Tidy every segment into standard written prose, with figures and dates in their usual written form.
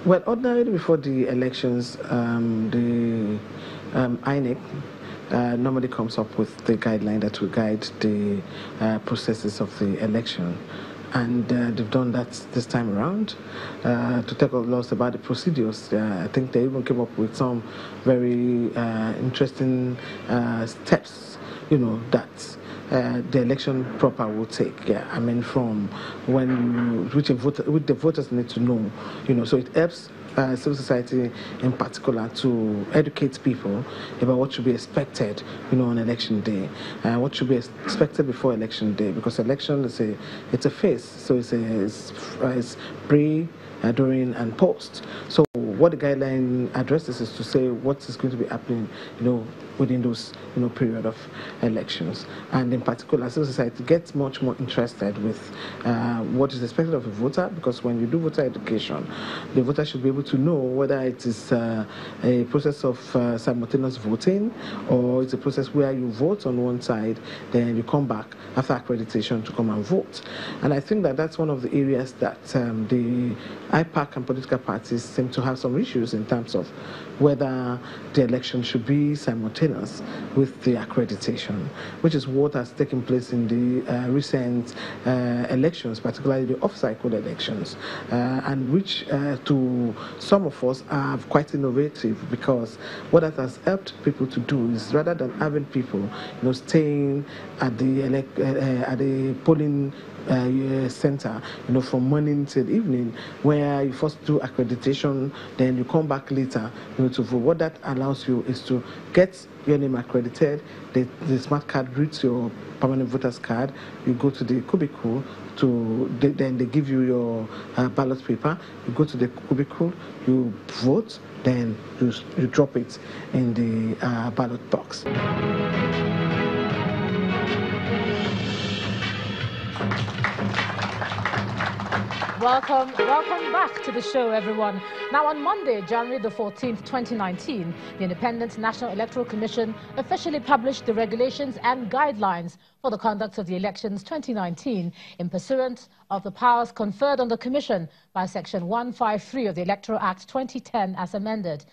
Well, ordinarily before the elections, the INEC normally comes up with the guideline that will guide the processes of the election. And they've done that this time around to take a loss about the procedures. I think they even came up with some very interesting steps, that the election proper will take. Yeah, I mean, from when which the voters need to know, so it helps civil society in particular to educate people about what should be expected, on election day, what should be expected before election day, because election is a phase, so it's pre, during, and post. So what the guideline addresses is to say what is going to be happening, within those, period of elections. And in particular, civil society gets much more interested with what is expected of a voter, because when you do voter education, the voter should be able to know whether it is a process of simultaneous voting, or it's a process where you vote on one side, then you come back after accreditation to come and vote. And I think that that's one of the areas that the IPAC and political parties seem to have some issues in terms of whether the election should be simultaneous with the accreditation, which is what has taken place in the recent elections, particularly the off-cycle elections, and which to some of us are quite innovative, because what that has helped people to do is, rather than having people staying at the polling center, from morning till evening, where you first do accreditation, then you come back later, to vote. What that allows you is to get your name accredited, the smart card reads your permanent voter's card, you go to the cubicle, then they give you your ballot paper, you go to the cubicle, you vote, then you drop it in the ballot box. Welcome back to the show, everyone. Now, on Monday, January the 14th, 2019, the Independent National Electoral Commission officially published the regulations and guidelines for the conduct of the elections 2019 in pursuance of the powers conferred on the Commission by Section 153 of the Electoral Act 2010 as amended.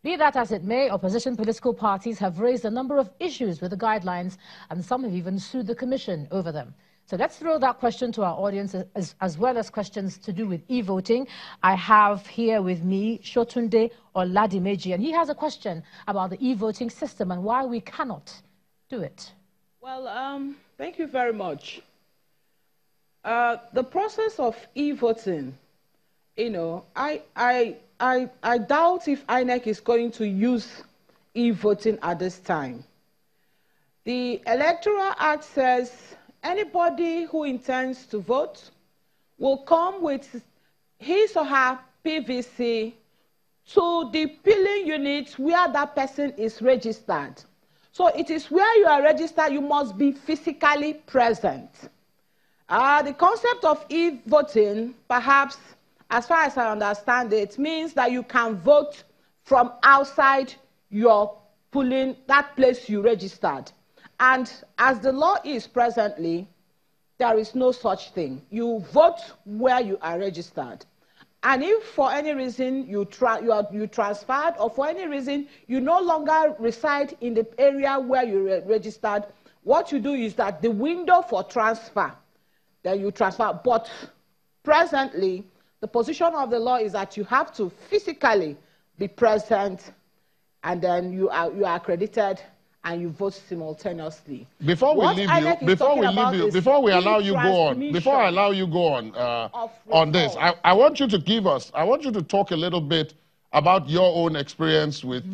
Be that as it may, opposition political parties have raised a number of issues with the guidelines, and some have even sued the Commission over them. So let's throw that question to our audience, as well as questions to do with e-voting. I have here with me Shotunde Oladimeji, and he has a question about the e-voting system and why we cannot do it. Well, thank you very much. The process of e-voting, I doubt if INEC is going to use e-voting at this time. The Electoral Act says anybody who intends to vote will come with his or her PVC to the polling unit where that person is registered. So it is where you are registered, you must be physically present. The concept of e-voting, perhaps, as far as I understand it, means that you can vote from outside your polling, that place you registered. And as the law is presently, there is no such thing. You vote where you are registered. And if for any reason you transferred, or for any reason you no longer reside in the area where you registered, what you do is that the window for transfer, then you transfer. But presently, the position of the law is that you have to physically be present, and then you are accredited, and you vote simultaneously. Before we allow you go on this, I want you to talk a little bit about your own experience with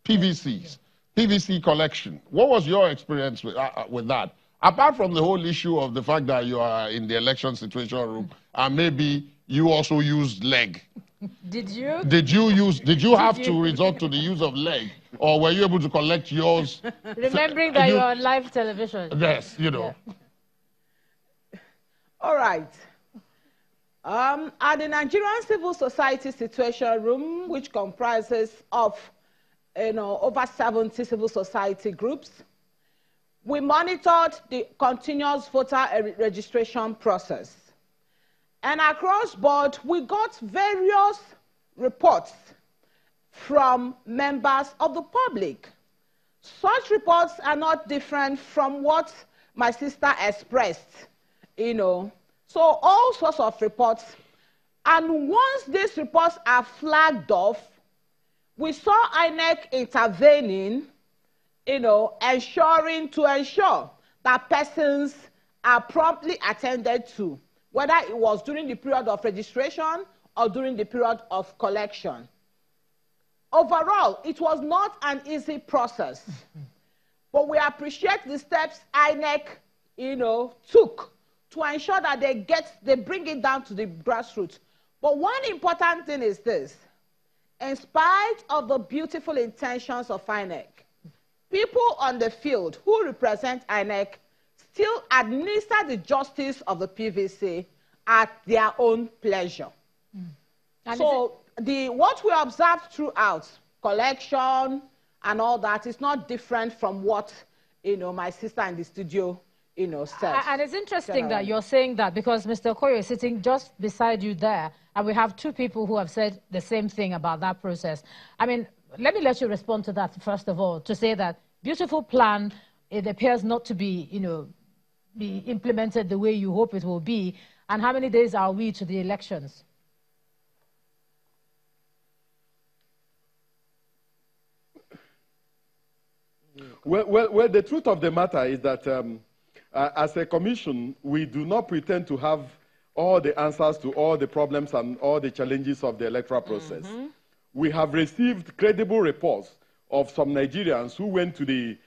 PVC collection. What was your experience with that? Apart from the whole issue of the fact that you are in the election situation room, and maybe you also used leg. Did you? Did you have to resort to the use of leg, or were you able to collect yours? Remembering that you're on live television. Yes, Yeah. All right. At the Nigerian Civil Society Situation Room, which comprises of over 70 civil society groups, we monitored the continuous voter registration process. And across board, we got various reports from members of the public. Such reports are not different from what my sister expressed, you know. So all sorts of reports. And once these reports are flagged off, we saw INEC intervening, you know, to ensure that persons are promptly attended to, whether it was during the period of registration or during the period of collection. Overall, it was not an easy process, but we appreciate the steps INEC, you know, took to ensure that they bring it down to the grassroots. But one important thing is this: in spite of the beautiful intentions of INEC, people on the field who represent INEC still administer the justice of the PVC at their own pleasure. So what we observed throughout, collection and all that, is not different from what, you know, my sister in the studio, you know, said. And it's interesting that you're saying that, because Mr. Okoye is sitting just beside you there, and we have two people who have said the same thing about that process. I mean, let me let you respond to that first of all, to say that beautiful plan, it appears not to be, you know, be implemented the way you hope it will be. And how many days are we to the elections? Well, the truth of the matter is that as a commission, we do not pretend to have all the answers to all the problems and all the challenges of the electoral process. We have received credible reports of some Nigerians who went to the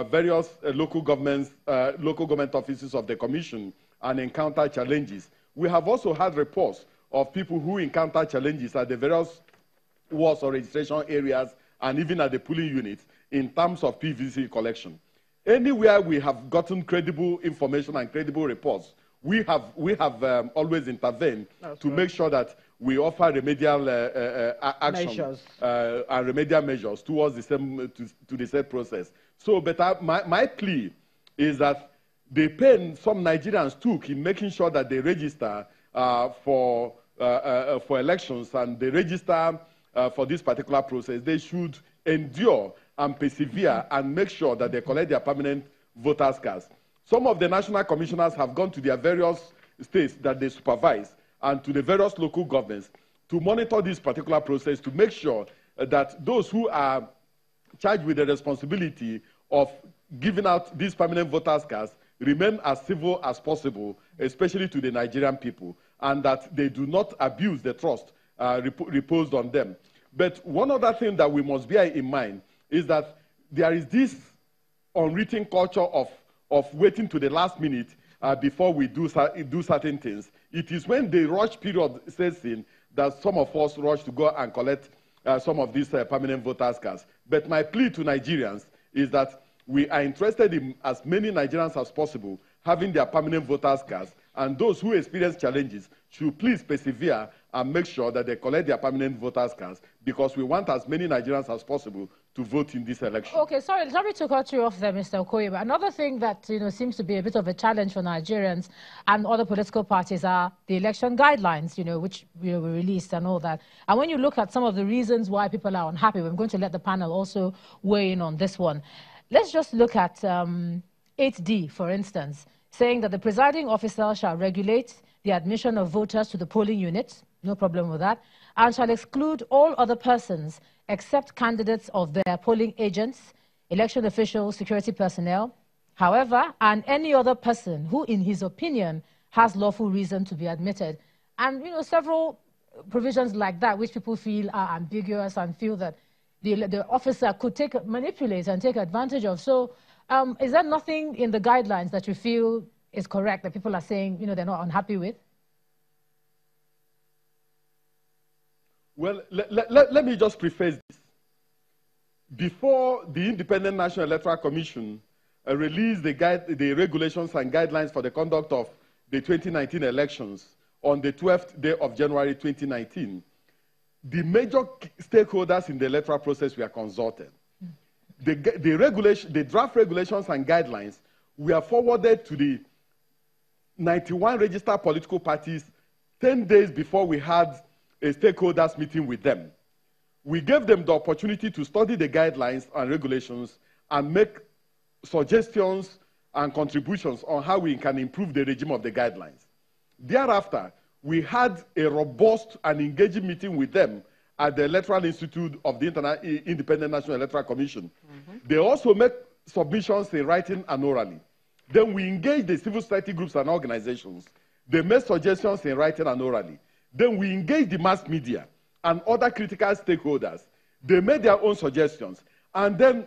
various local government offices of the commission and encountered challenges. We have also had reports of people who encounter challenges at the various wards or registration areas and even at the polling units in terms of PVC collection. Anywhere we have gotten credible information and credible reports, we have always intervened to make sure that we offer remedial action and remedial measures towards the same to the said process. So, but my plea is that the pain some Nigerians took in making sure that they register for elections and they register for this particular process, they should endure and persevere and make sure that they collect their permanent voters' cards. Some of the national commissioners have gone to their various states that they supervise and to the various local governments to monitor this particular process to make sure that those who are charged with the responsibility of giving out these permanent voters' cards remain as civil as possible, especially to the Nigerian people, and that they do not abuse the trust reposed on them. But one other thing that we must bear in mind is that there is this unwritten culture of waiting to the last minute before we do certain things. It is when the rush period sets in that some of us rush to go and collect some of these permanent voters' cards. But my plea to Nigerians is that we are interested in as many Nigerians as possible having their permanent voters' cards, and those who experience challenges should please persevere and make sure that they collect their permanent voters' cards, because we want as many Nigerians as possible to vote in this election. Okay, sorry to cut you off there, Mr. Okoye, but another thing that seems to be a bit of a challenge for Nigerians and other political parties are the election guidelines, which were released and all that. And when you look at some of the reasons why people are unhappy, I'm going to let the panel also weigh in on this one. Let's just look at 8D, for instance, saying that the presiding officer shall regulate the admission of voters to the polling units, no problem with that, and shall exclude all other persons except candidates of their polling agents, election officials, security personnel, however, and any other person who, in his opinion, has lawful reason to be admitted. And, several provisions like that, which people feel are ambiguous and feel that the officer could manipulate and take advantage of. So is there nothing in the guidelines that you feel is correct, that people are saying, they're not unhappy with? Well, let me just preface this. Before the Independent National Electoral Commission released the regulations and guidelines for the conduct of the 2019 elections on the 12th day of January 2019, the major stakeholders in the electoral process were consulted. The draft regulations and guidelines were forwarded to the 91 registered political parties 10 days before we had a stakeholders meeting with them. we gave them the opportunity to study the guidelines and regulations and make suggestions and contributions on how we can improve the regime of the guidelines. Thereafter, we had a robust and engaging meeting with them at the Electoral Institute of the Independent National Electoral Commission. They also made submissions in writing and orally. Then we engaged the civil society groups and organizations. They made suggestions in writing and orally. Then we engaged the mass media and other critical stakeholders. They made their own suggestions. And then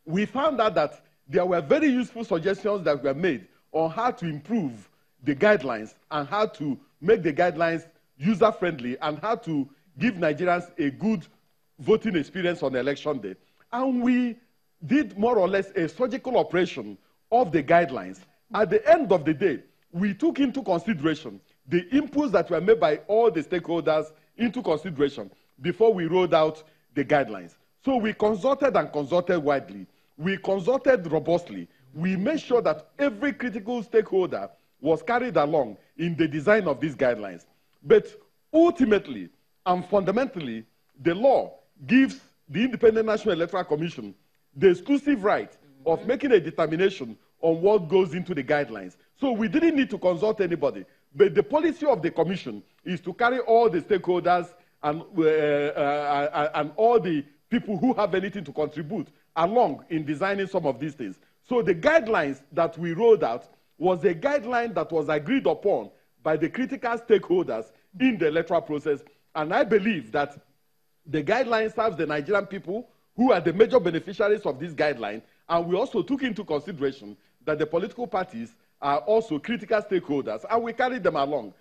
we found out that there were very useful suggestions that were made on how to improve the guidelines and how to make the guidelines user-friendly and how to give Nigerians a good voting experience on election day. And we did more or less a surgical operation of the guidelines. At the end of the day, we took into consideration the inputs that were made by all the stakeholders into consideration before we rolled out the guidelines. So we consulted and consulted widely. We consulted robustly. We made sure that every critical stakeholder was carried along in the design of these guidelines. But ultimately and fundamentally, the law gives the Independent National Electoral Commission the exclusive right of making a determination on what goes into the guidelines. So we didn't need to consult anybody. But the policy of the commission is to carry all the stakeholders and all the people who have anything to contribute along in designing some of these things. So the guidelines that we rolled out was a guideline that was agreed upon by the critical stakeholders in the electoral process. And I believe that the guideline serves the Nigerian people who are the major beneficiaries of this guideline. And we also took into consideration that the political parties are also critical stakeholders, and we carried them along.